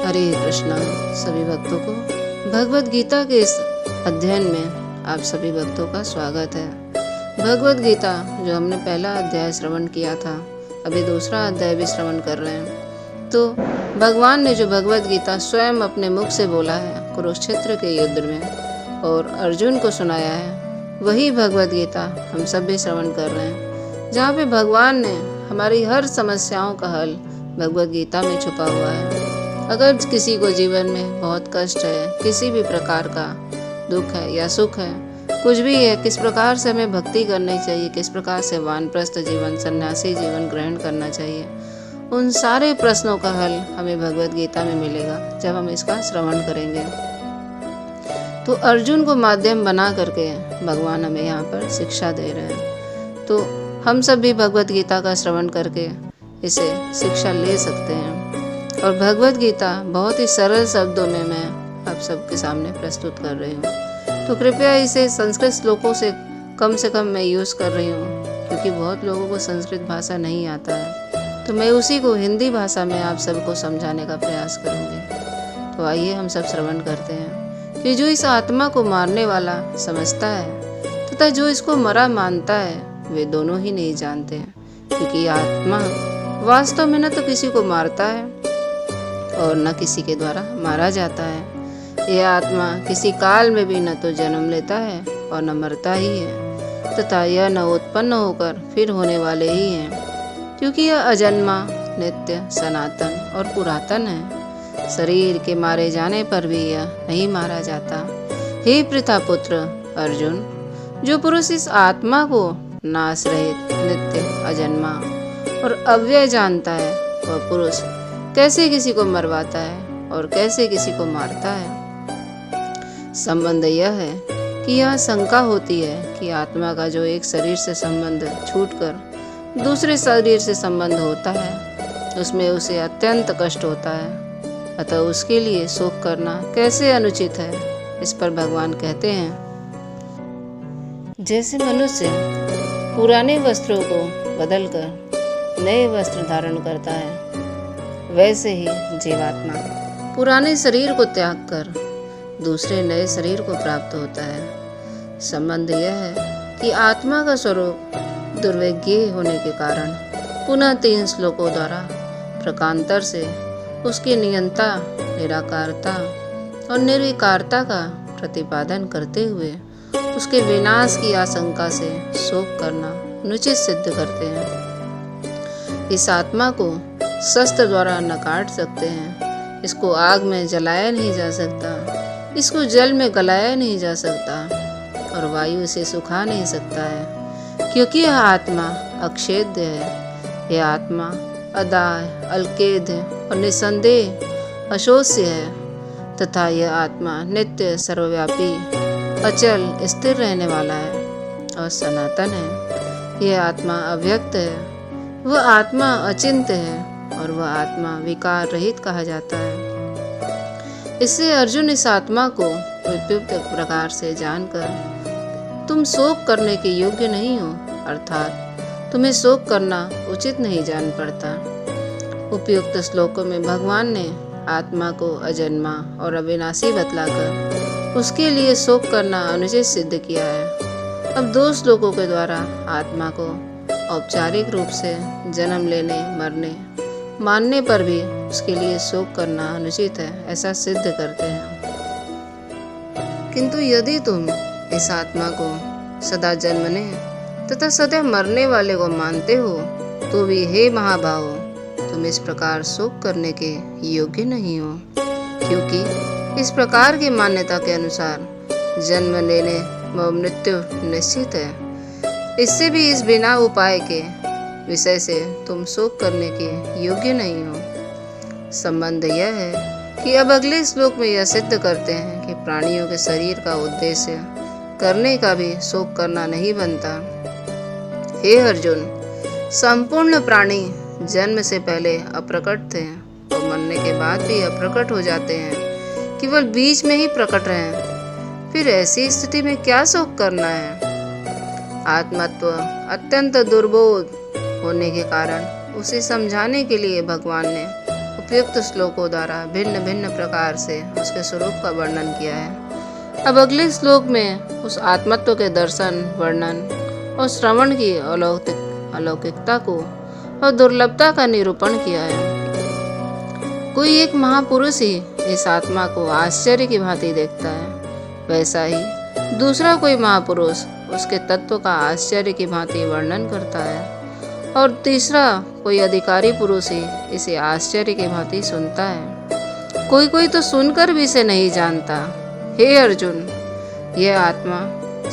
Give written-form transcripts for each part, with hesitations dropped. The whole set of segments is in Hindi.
हरे कृष्णा। सभी भक्तों को भगवत गीता के इस अध्ययन में आप सभी भक्तों का स्वागत है। भगवत गीता जो हमने पहला अध्याय श्रवण किया था, अभी दूसरा अध्याय भी श्रवण कर रहे हैं। तो भगवान ने जो भगवत गीता स्वयं अपने मुख से बोला है कुरुक्षेत्र के युद्ध में और अर्जुन को सुनाया है, वही भगवत गीता हम सब भी श्रवण कर रहे हैं, जहाँ पे भगवान ने हमारी हर समस्याओं का हल भगवत गीता में छुपा हुआ है। अगर किसी को जीवन में बहुत कष्ट है, किसी भी प्रकार का दुख है या सुख है, कुछ भी है, किस प्रकार से हमें भक्ति करनी चाहिए, किस प्रकार से वानप्रस्थ जीवन, सन्यासी जीवन ग्रहण करना चाहिए, उन सारे प्रश्नों का हल हमें भगवत गीता में मिलेगा जब हम इसका श्रवण करेंगे। तो अर्जुन को माध्यम बना करके भगवान हमें यहाँ पर शिक्षा दे रहे हैं। तो हम सब भी भगवत गीता का श्रवण करके इसे शिक्षा ले सकते हैं। और भगवत गीता बहुत ही सरल शब्दों में मैं आप सबके सामने प्रस्तुत कर रही हूँ। तो कृपया इसे संस्कृत श्लोकों से कम मैं यूज़ कर रही हूँ, क्योंकि बहुत लोगों को संस्कृत भाषा नहीं आता है। तो मैं उसी को हिंदी भाषा में आप सबको समझाने का प्रयास करूँगी। तो आइए हम सब श्रवण करते हैं कि जो इस आत्मा को मारने वाला समझता है तथा जो इसको मरा मानता है, वे दोनों ही नहीं जानते हैं। क्योंकि आत्मा वास्तव में न तो किसी को मारता है और न किसी के द्वारा मारा जाता है। यह आत्मा किसी काल में भी न तो जन्म लेता है और न मरता ही है, तथा यह न उत्पन्न होकर फिर होने वाले ही हैं, क्योंकि यह अजन्मा, नित्य, सनातन और पुरातन है। शरीर के मारे जाने पर भी यह नहीं मारा जाता। हे पृथा पुत्र अर्जुन, जो पुरुष इस आत्मा को नाश रहित, नित्य, अजन्मा और अव्यय जानता है, वह पुरुष कैसे किसी को मरवाता है और कैसे किसी को मारता है। संबंध यह है कि यह शंका होती है कि आत्मा का जो एक शरीर से संबंध छूटकर दूसरे शरीर से संबंध होता है, उसमें उसे अत्यंत कष्ट होता है, अतः उसके लिए शोक करना कैसे अनुचित है। इस पर भगवान कहते हैं, जैसे मनुष्य पुराने वस्त्रों को बदलकर नए वस्त्र धारण करता है, वैसे ही जीवात्मा पुराने शरीर को त्याग कर दूसरे नए शरीर को प्राप्त होता है। संबंध यह है कि आत्मा का स्वरूप दुर्विज्ञेय होने के कारण पुनः 3 श्लोकों द्वारा प्रकांतर से उसकी नियंता, निराकारता और निर्विकारता का प्रतिपादन करते हुए उसके विनाश की आशंका से शोक करना अनुचित सिद्ध करते हैं। इस आत्मा को शस्त्र द्वारा न काट सकते हैं, इसको आग में जलाया नहीं जा सकता, इसको जल में गलाया नहीं जा सकता और वायु से सुखा नहीं सकता है, क्योंकि यह आत्मा अक्षेद्य है। यह आत्मा अदाय, अलकेद और निसंदेह अशोष्य है, तथा यह आत्मा नित्य, सर्वव्यापी, अचल, स्थिर रहने वाला है और सनातन है। यह आत्मा अव्यक्त है, वह आत्मा अचिंत्य है और वह आत्मा विकार रहित कहा जाता है। इससे अर्जुन इस आत्मा को उपयुक्त प्रकार से जानकर तुम शोक करने के योग्य नहीं हो, अर्थात तुम्हें शोक करना उचित नहीं जान पड़ता। उपयुक्त श्लोकों में भगवान ने आत्मा को अजन्मा और अविनाशी बतलाकर उसके लिए शोक करना अनुचित सिद्ध किया है। अब 2 श्लोकों के द्वारा आत्मा को औपचारिक रूप से जन्म लेने, मरने, मानने पर भी उसके लिए शोक करना अनुचित है, ऐसा सिद्ध करते हैं। किंतु यदि तुम इस आत्मा को सदा जन्मने तथा सदा मरने वाले को मानते हो, तो भी हे महाभाव, तुम इस प्रकार शोक करने के योग्य नहीं हो, क्योंकि इस प्रकार की मान्यता के अनुसार जन्म लेने व मृत्यु निश्चित है। इससे भी इस बिना उपाय के विषय से तुम शोक करने के योग्य नहीं हो। संबंध यह है कि अब अगले श्लोक में यह सिद्ध करते हैं कि प्राणियों के शरीर का उद्देश्य करने का भी शोक करना नहीं बनता। हे अर्जुन, संपूर्ण प्राणी जन्म से पहले अप्रकट थे और मरने के बाद भी अप्रकट हो जाते हैं, केवल बीच में ही प्रकट रहे। फिर ऐसी स्थिति में क्या शोक करना है। आत्मत्व अत्यंत दुर्बोध होने के कारण उसे समझाने के लिए भगवान ने उपयुक्त श्लोकों द्वारा भिन्न भिन्न प्रकार से उसके स्वरूप का वर्णन किया है। अब अगले श्लोक में उस आत्मत्व के दर्शन, वर्णन और श्रवण की अलौकिकता को और दुर्लभता का निरूपण किया है। कोई एक महापुरुष ही इस आत्मा को आश्चर्य की भांति देखता है, वैसा ही दूसरा कोई महापुरुष उसके तत्व का आश्चर्य की भांति वर्णन करता है, और तीसरा कोई अधिकारी पुरुष ही इसे आश्चर्य की भांति सुनता है। कोई कोई तो सुनकर भी इसे नहीं जानता। हे अर्जुन, यह आत्मा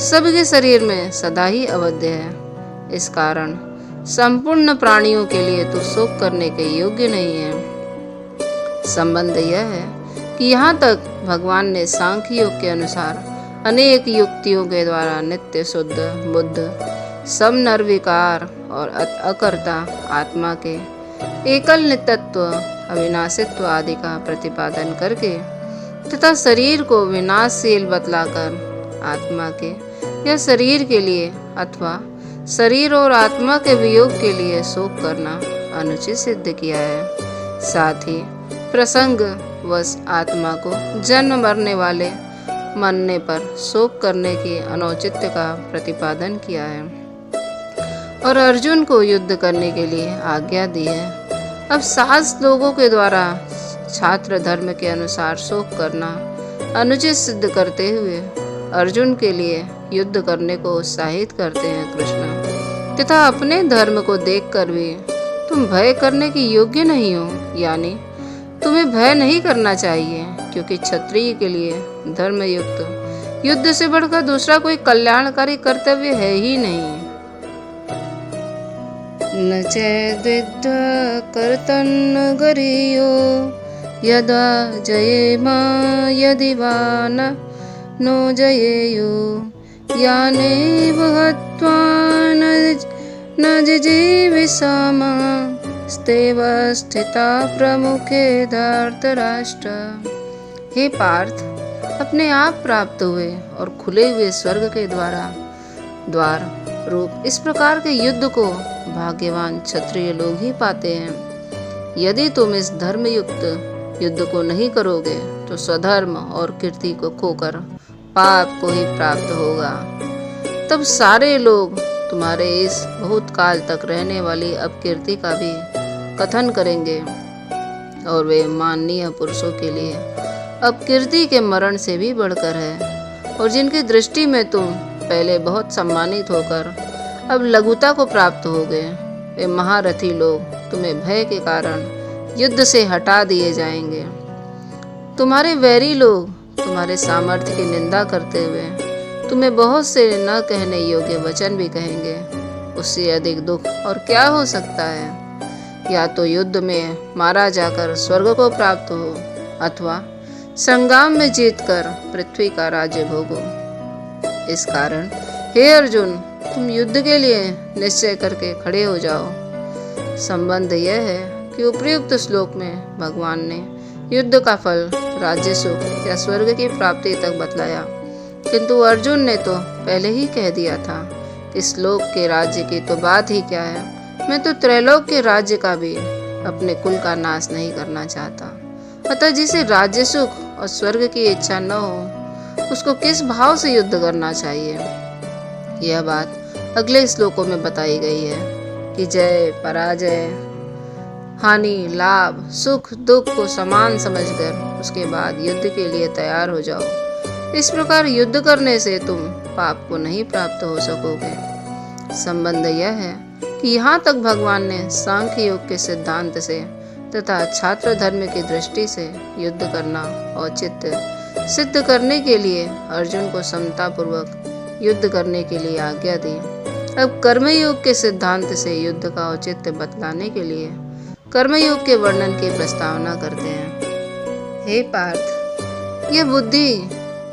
सबके शरीर में सदा ही अवध्य है। इस कारण संपूर्ण प्राणियों के लिए तो शोक करने के योग्य नहीं है। संबंध यह है कि यहाँ तक भगवान ने सांख्य योग के अनुसार अनेक युक्तियों के द्वारा नित्य शुद्ध बुद्ध सम निर्विकार और अकर्ता आत्मा के एकल नित्यत्व, अविनाशित्व आदि का प्रतिपादन करके तथा शरीर को विनाशशील बतलाकर आत्मा के या शरीर के लिए अथवा शरीर और आत्मा के वियोग के लिए शोक करना अनुचित सिद्ध किया है। साथ ही प्रसंग वश आत्मा को जन्म मरने वाले मरने पर शोक करने की अनौचित्य का प्रतिपादन किया है और अर्जुन को युद्ध करने के लिए आज्ञा दी है। अब 7 श्लोकों के द्वारा छात्र धर्म के अनुसार शोक करना अनुचित सिद्ध करते हुए अर्जुन के लिए युद्ध करने को उत्साहित करते हैं कृष्ण, तथा अपने धर्म को देखकर भी तुम भय करने के योग्य नहीं हो, यानी तुम्हें भय नहीं करना चाहिए, क्योंकि क्षत्रिय के लिए धर्मयुक्त युद्ध से बढ़कर दूसरा कोई कल्याणकारी कर्तव्य है ही नहीं। न चेद्विद्ध कर्तन् गरीयो यदा जयेमा यदि वा नो जयेयु यानेव हत्वा न जिजीविषाम स्तेव स्थिता प्रमुखे धर्तराष्ट्र। हे पार्थ, अपने आप प्राप्त हुए और खुले हुए स्वर्ग के द्वार रूप इस प्रकार के युद्ध को भाग्यवान क्षत्रिय लोग ही पाते हैं। यदि तुम इस धर्मयुक्त युद्ध को नहीं करोगे तो स्वधर्म और कीर्ति को खोकर पाप को ही प्राप्त होगा। तब सारे लोग तुम्हारे इस बहुत काल तक रहने वाली अपकीर्ति का भी कथन करेंगे, और वे माननीय पुरुषों के लिए अपकीर्ति के मरण से भी बढ़कर है, और जिनकी दृष्टि में तुम पहले बहुत सम्मानित होकर अब लघुता को प्राप्त हो गए, वे महारथी लोग तुम्हें भय के कारण युद्ध से हटा दिए जाएंगे। तुम्हारे वैरी लोग तुम्हारे सामर्थ्य की निंदा करते हुए तुम्हें बहुत से न कहने योग्य वचन भी कहेंगे। उससे अधिक दुख और क्या हो सकता है? या तो युद्ध में मारा जाकर स्वर्ग को प्राप्त हो, अथवा संग्राम में जीतकर पृथ्वी का राज्य भोगो। इस कारण हे अर्जुन, तुम युद्ध के लिए निश्चय करके खड़े हो जाओ। संबंध यह है कि उपयुक्त श्लोक में भगवान ने युद्ध का फल राज्य सुख या स्वर्ग की प्राप्ति तक बतलाया, किंतु अर्जुन ने तो पहले ही कह दिया था कि श्लोक के राज्य की तो बात ही क्या है, मैं तो त्रैलोक के राज्य का भी अपने कुल का नाश नहीं करना चाहता। अतः जिसे राज्य सुख और स्वर्ग की इच्छा न हो, उसको किस भाव से युद्ध करना चाहिए? यह बात अगले श्लोकों में बताई गई है कि जय पराजय, हानि लाभ सुख दुख को समान समझकर उसके बाद युद्ध के लिए तैयार हो जाओ। इस प्रकार युद्ध करने से तुम पाप को नहीं प्राप्त हो सकोगे। संबंध यह है कि यहाँ तक भगवान ने सांख्य योग के सिद्धांत से तथा छात्र धर्म की दृष्टि से युद्ध करना औचित्य सिद्ध करने के लिए अर्जुन को समतापूर्वक युद्ध करने के लिए आज्ञा दी। अब कर्मयोग के सिद्धांत से युद्ध का औचित्य बतलाने के लिए कर्मयोग के वर्णन की प्रस्तावना करते हैं। हे पार्थ, यह बुद्धि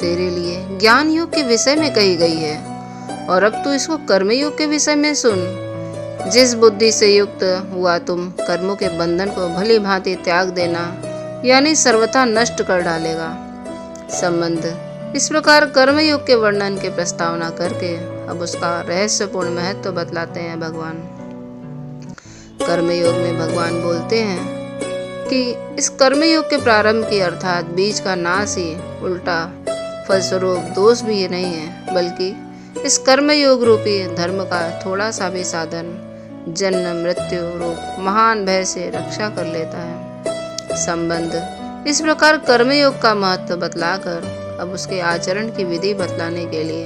तेरे लिए ज्ञान योग के विषय में कही गई है, और अब तू इसको कर्मयोग के विषय में सुन। जिस बुद्धि से युक्त हुआ तुम कर्मों के बंधन को भली भांति त्याग देना, यानी सर्वथा नष्ट कर डालेगा। संबंध इस प्रकार कर्मयोग के वर्णन के प्रस्तावना करके अब उसका रहस्यपूर्ण महत्व बतलाते हैं भगवान। कर्मयोग में भगवान बोलते हैं कि इस कर्मयोग के प्रारंभ की अर्थात बीज का नाश ही उल्टा फलस्वरूप दोष भी नहीं है, बल्कि इस कर्मयोग रूपी धर्म का थोड़ा सा भी साधन जन्म मृत्यु रूप महान भय से रक्षा कर लेता है। संबंध इस प्रकार कर्मयोग का महत्व बतलाकर अब उसके आचरण की विधि बतलाने के लिए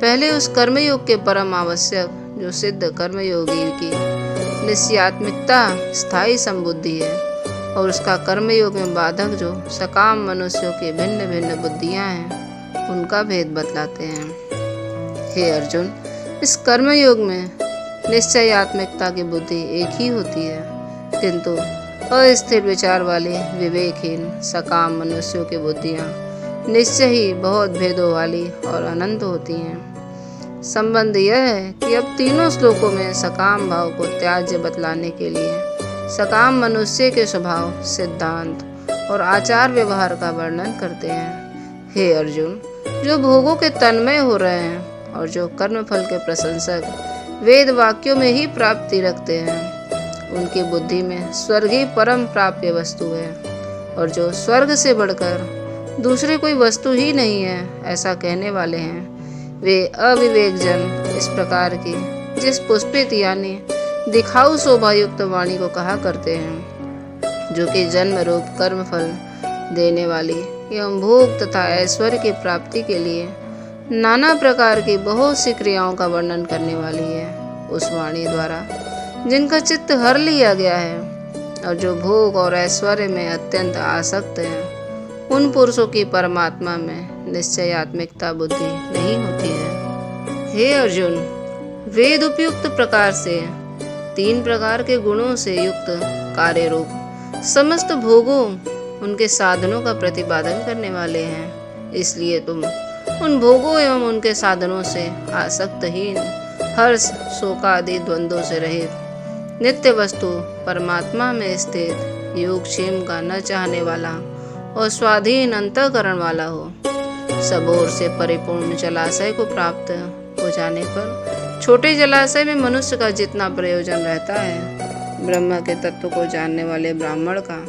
पहले उस कर्मयोग के परम आवश्यक जो सिद्ध कर्मयोगी की निश्चयात्मिकता स्थायी संबुद्धि है और उसका कर्मयोग में बाधक जो सकाम मनुष्यों की भिन्न भिन्न बुद्धियां हैं उनका भेद बतलाते हैं। हे अर्जुन, इस कर्मयोग में निश्चयात्मिकता की बुद्धि एक ही होती है, किंतु अस्थिर विचार वाली विवेकहीन सकाम मनुष्यों की बुद्धियां निश्चय ही बहुत भेदों वाली और अनंत होती हैं। संबंध यह है कि अब तीनों श्लोकों में सकाम भाव को त्याज्य बतलाने के लिए सकाम मनुष्य के स्वभाव सिद्धांत और आचार व्यवहार का वर्णन करते हैं। हे अर्जुन, जो भोगों के तन्मय हो रहे हैं और जो कर्मफल के प्रशंसक वेद वाक्यों में ही प्राप्ति रखते हैं, उनकी बुद्धि में स्वर्ग ही परम प्राप्य वस्तु है और जो स्वर्ग से बढ़कर दूसरी कोई वस्तु ही नहीं है ऐसा कहने वाले हैं, वे अविवेक जन इस प्रकार की जिस पुष्पित यानी दिखाऊ शोभायुक्त वाणी को कहा करते हैं, जो कि जन्म रूप कर्म फल देने वाली एवं भोग तथा ऐश्वर्य की प्राप्ति के लिए नाना प्रकार की बहुत सी क्रियाओं का वर्णन करने वाली है। उस वाणी द्वारा जिनका चित्त हर लिया गया है और जो भोग और ऐश्वर्य में अत्यंत आसक्त हैं, उन पुरुषों की परमात्मा में निश्चयात्मिकता बुद्धि नहीं होती है। हे अर्जुन, वेद उपयुक्त प्रकार से तीन प्रकार के गुणों से युक्त कार्य रूप समस्त भोगों उनके साधनों का प्रतिपादन करने वाले हैं। इसलिए तुम उन भोगों एवं उनके साधनों से आसक्तहीन, हर्ष शोक आदि द्वंद्वों से रहित, नित्य वस्तु परमात्मा में स्थित, योग क्षेम का न चाहने वाला और स्वाधीन अंतःकरण वाला हो। सब ओर से परिपूर्ण जलाशय को प्राप्त हो जाने पर छोटे जलाशय में मनुष्य का जितना प्रयोजन रहता है, ब्रह्म के तत्व को जानने वाले ब्राह्मण का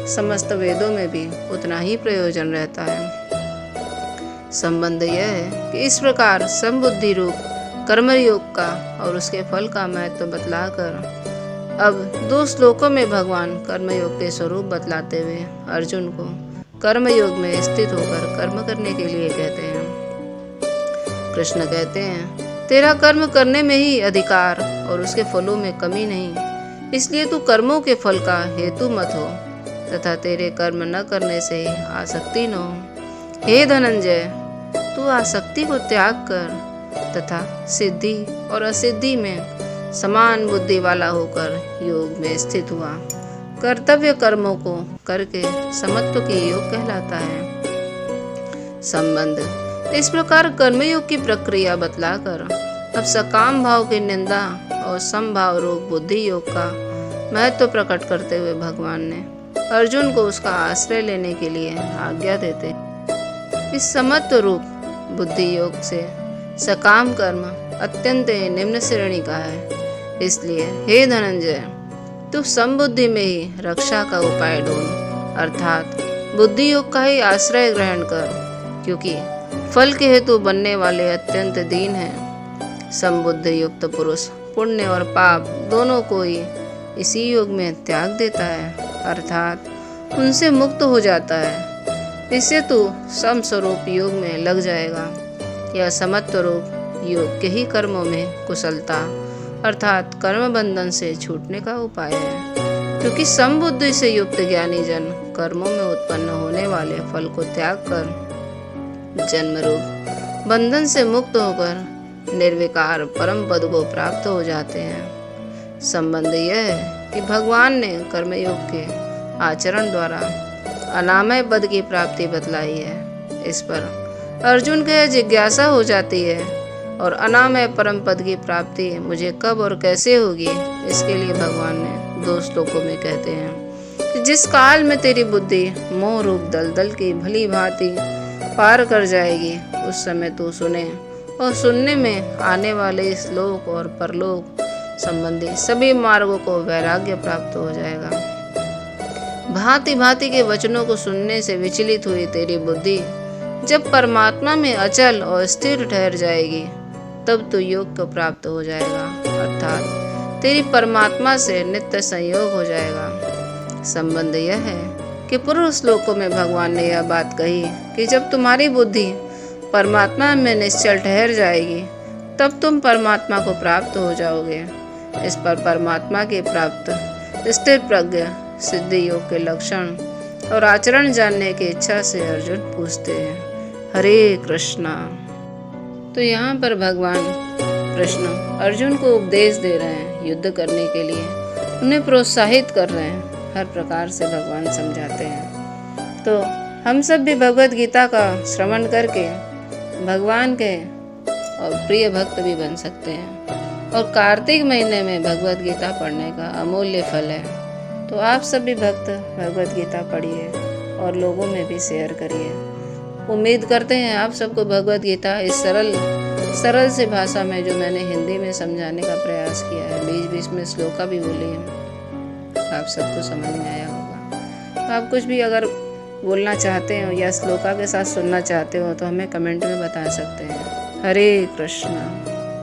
समस्त वेदों में भी उतना ही प्रयोजन रहता है। संबंध यह है कि इस प्रकार समबुद्धि रूप कर्मयोग का और उसके फल का महत्व बतलाकर अब दो श्लोकों में भगवान कर्मयोग के स्वरूप बतलाते हुए अर्जुन को कर्मयोग में स्थित होकर कर्म करने के लिए कहते हैं। कृष्ण कहते हैं, तेरा कर्म करने में ही अधिकार और उसके फलों में कमी नहीं, इसलिए तू कर्मों के फल का हेतु मत हो तथा तेरे कर्म न करने से आसक्ति न हो। हे धनंजय, तू आसक्ति को त्याग कर तथा सिद्धि और असिद्धि में समान बुद्धि वाला होकर योग में स्थित हुआ। कर्तव्य कर्मों को करके समत्व की योग कहलाता है। संबंध इस प्रकार कर्मयोग की प्रक्रिया बतलाकर अब सकाम भाव की निंदा और समभाव रूप बुद्धि योग का महत्व प्रकट करते हुए भगवान ने अर्जुन को उसका आश्रय लेने के लिए आज्ञा देते। इस समत्व रूप बुद्धि योग से सकाम कर्म अत्यंत निम्न श्रेणी का है। इसलिए हे धनंजय, तू समबुद्धि में ही रक्षा का उपाय ढूंढ, अर्थात बुद्धि योग का ही आश्रय ग्रहण कर, क्योंकि फल के हेतु बनने वाले अत्यंत दीन हैं। समबुद्धि युक्त पुरुष पुण्य और पाप दोनों को ही इसी योग में त्याग देता है, अर्थात उनसे मुक्त हो जाता है। इससे तू सम स्वरूप योग में लग जाएगा। यह समत्व रूप योग के ही कर्मों में कुशलता अर्थात कर्म बंधन से छूटने का उपाय है, क्योंकि समबुद्धि से युक्त ज्ञानी जन कर्मों में उत्पन्न होने वाले फल को त्याग कर जन्म रूप बंधन से मुक्त होकर निर्विकार परम पद को प्राप्त हो जाते हैं। संबंध यह है कि भगवान ने कर्मयोग के आचरण द्वारा अनामय पद की प्राप्ति बतलाई है। इस पर अर्जुन की जिज्ञासा हो जाती है और अनामय परम पद की प्राप्ति मुझे कब और कैसे होगी, इसके लिए भगवान ने 2 श्लोकों में कहते हैं कि जिस काल में तेरी बुद्धि मोह रूप दलदल की भली भांति पार कर जाएगी, उस समय तू सुने और सुनने में आने वाले इस लोक और परलोक संबंधी सभी मार्गों को वैराग्य प्राप्त हो जाएगा। भांति भांति के वचनों को सुनने से विचलित हुई तेरी बुद्धि जब परमात्मा में अचल और स्थिर ठहर जाएगी, तब तो योग को प्राप्त हो जाएगा, अर्थात तेरी परमात्मा से नित्य संयोग हो जाएगा। संबंध यह है कि पूर्व श्लोकों में भगवान ने यह बात कही कि जब तुम्हारी बुद्धि परमात्मा में निश्चल ठहर जाएगी, तब तुम परमात्मा को प्राप्त हो जाओगे। इस पर परमात्मा की प्राप्त स्थिर प्रज्ञ सिद्धि योग के लक्षण और आचरण जानने की इच्छा से अर्जुन पूछते हैं। हरे कृष्णा। तो यहाँ पर भगवान कृष्ण अर्जुन को उपदेश दे रहे हैं युद्ध करने के लिए, उन्हें प्रोत्साहित कर रहे हैं, हर प्रकार से भगवान समझाते हैं। तो हम सब भी भगवत गीता का श्रवण करके भगवान के और प्रिय भक्त भी बन सकते हैं। और कार्तिक महीने में भगवत गीता पढ़ने का अमूल्य फल है। तो आप सब भी भक्त भगवत गीता पढ़िए और लोगों में भी शेयर करिए। उम्मीद करते हैं आप सबको भगवत गीता इस सरल से भाषा में जो मैंने हिंदी में समझाने का प्रयास किया है, बीच बीच में श्लोका भी बोली है, आप सबको समझ में आया होगा। आप कुछ भी अगर बोलना चाहते हो या श्लोका के साथ सुनना चाहते हो तो हमें कमेंट में बता सकते हैं। हरे कृष्णा।